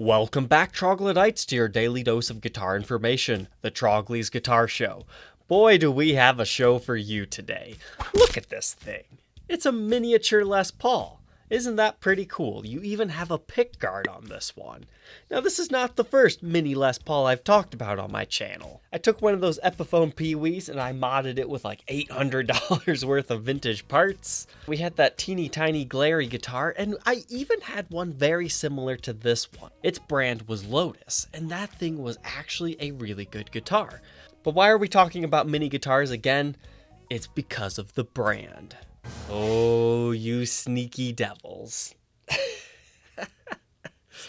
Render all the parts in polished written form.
Welcome back, Troglodytes, to your daily dose of guitar information, the Trogly's Guitar Show. Boy, do we have a show for you today. Look at this thing. It's a miniature Les Paul. Isn't that pretty cool? You even have a pickguard on this one. Now, this is not the first mini Les Paul I've talked about on my channel. I took one of those Epiphone Pee-wees and I modded it with like $800 worth of vintage parts. We had that teeny tiny glary guitar, and I even had one very similar to this one. Its brand was Lotus, and that thing was actually a really good guitar. But why are we talking about mini guitars again? It's because of the brand. Oh, you sneaky devils.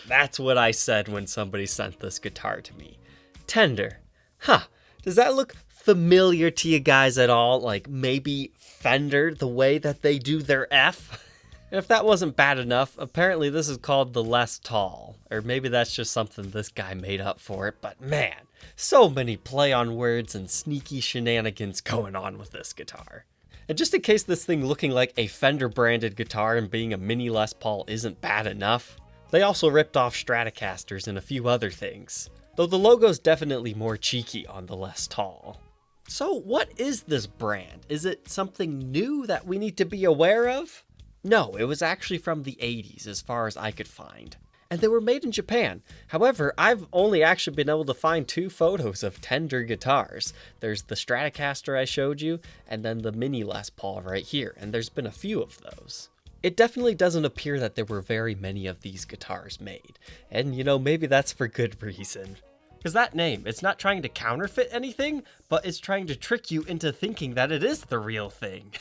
That's what I said when somebody sent this guitar to me. Tender. Huh, does that look familiar to you guys at all? Like maybe Fender, the way that they do their F? And if that wasn't bad enough, apparently this is called the Les Tall. Or maybe that's just something this guy made up for it, but man, so many play on words and sneaky shenanigans going on with this guitar. And just in case this thing looking like a Fender branded guitar and being a mini Les Paul isn't bad enough, they also ripped off Stratocasters and a few other things, though the logo's definitely more cheeky on the Les Tall. So what is this brand? Is it something new that we need to be aware of? No, it was actually from the 80s as far as I could find. And they were made in Japan. However, I've only actually been able to find 2 photos of Tender guitars. There's the Stratocaster I showed you, and then the mini Les Paul right here, and there's been a few of those. It definitely doesn't appear that there were very many of these guitars made, and you know, maybe that's for good reason. Because that name, it's not trying to counterfeit anything, but it's trying to trick you into thinking that it is the real thing.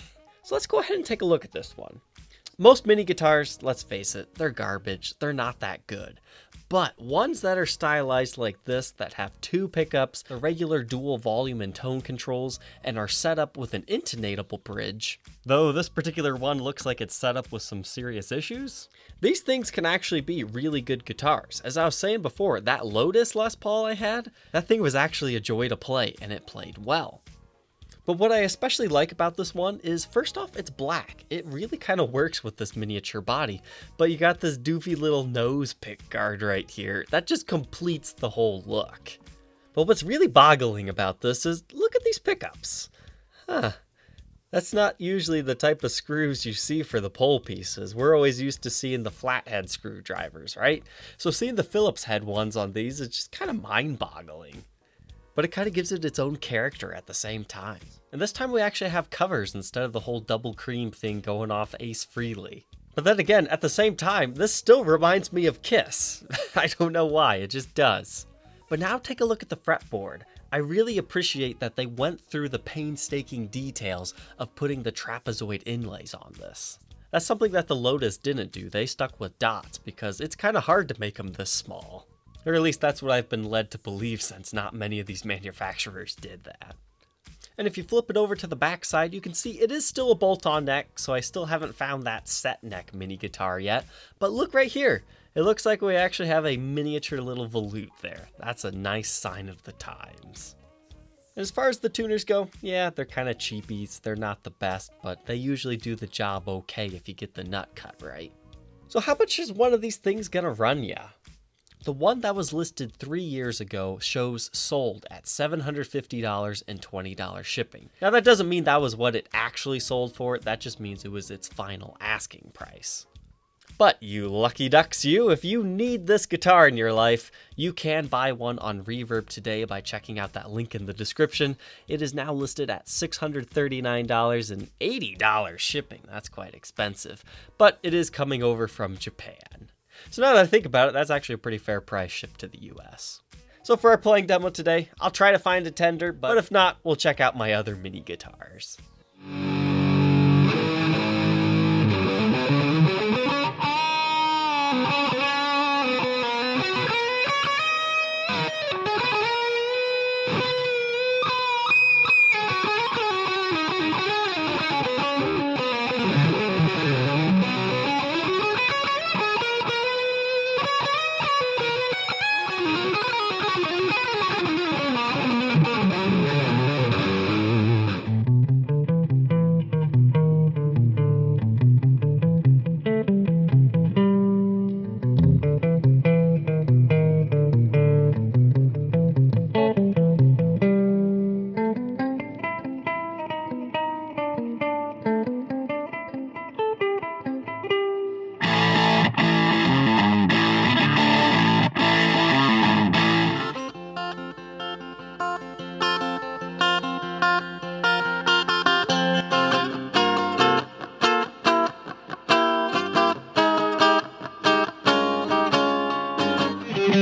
So let's go ahead and take a look at this one. Most mini guitars, let's face it, they're garbage. They're not that good. But ones that are stylized like this, that have 2 pickups, the regular dual volume and tone controls, and are set up with an intonatable bridge, though this particular one looks like it's set up with some serious issues, these things can actually be really good guitars. As I was saying before, that Lotus Les Paul I had, that thing was actually a joy to play, and it played well. But what I especially like about this one is, first off, it's black. It really kind of works with this miniature body, but you got this doofy little nose pick guard right here. That just completes the whole look. But what's really boggling about this is, look at these pickups. Huh. That's not usually the type of screws you see for the pole pieces. We're always used to seeing the flathead screwdrivers, right? So seeing the Phillips head ones on these is just kind of mind-boggling. But it kind of gives it its own character at the same time. And this time we actually have covers instead of the whole double cream thing going off Ace Frehley. But then again, at the same time, this still reminds me of Kiss. I don't know why, it just does. But now take a look at the fretboard. I really appreciate that they went through the painstaking details of putting the trapezoid inlays on this. That's something that the Lotus didn't do. They stuck with dots because it's kind of hard to make them this small. Or at least that's what I've been led to believe, since not many of these manufacturers did that. And if you flip it over to the back side, you can see it is still a bolt-on neck, so I still haven't found that set neck mini guitar yet. But look right here. It looks like we actually have a miniature little volute there. That's a nice sign of the times. As far as the tuners go, yeah, they're kind of cheapies. They're not the best, but they usually do the job okay if you get the nut cut right. So how much is one of these things gonna run ya? The one that was listed 3 years ago shows sold at $750 and $20 shipping. Now that doesn't mean that was what it actually sold for, that just means it was its final asking price. But you lucky ducks you, if you need this guitar in your life, you can buy one on Reverb today by checking out that link in the description. It is now listed at $639 and $80 shipping. That's quite expensive, but it is coming over from Japan. So now that I think about it, that's actually a pretty fair price shipped to the US. So for our playing demo today, I'll try to find a Tender, but if not, we'll check out my other mini guitars. The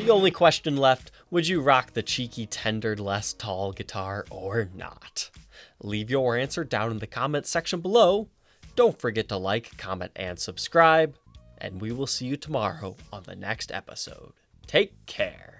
only question left, would you rock the cheeky Tender less tall guitar or not? Leave your answer down in the comments section below. Don't forget to like, comment, and subscribe, and we will see you tomorrow on the next episode. Take care.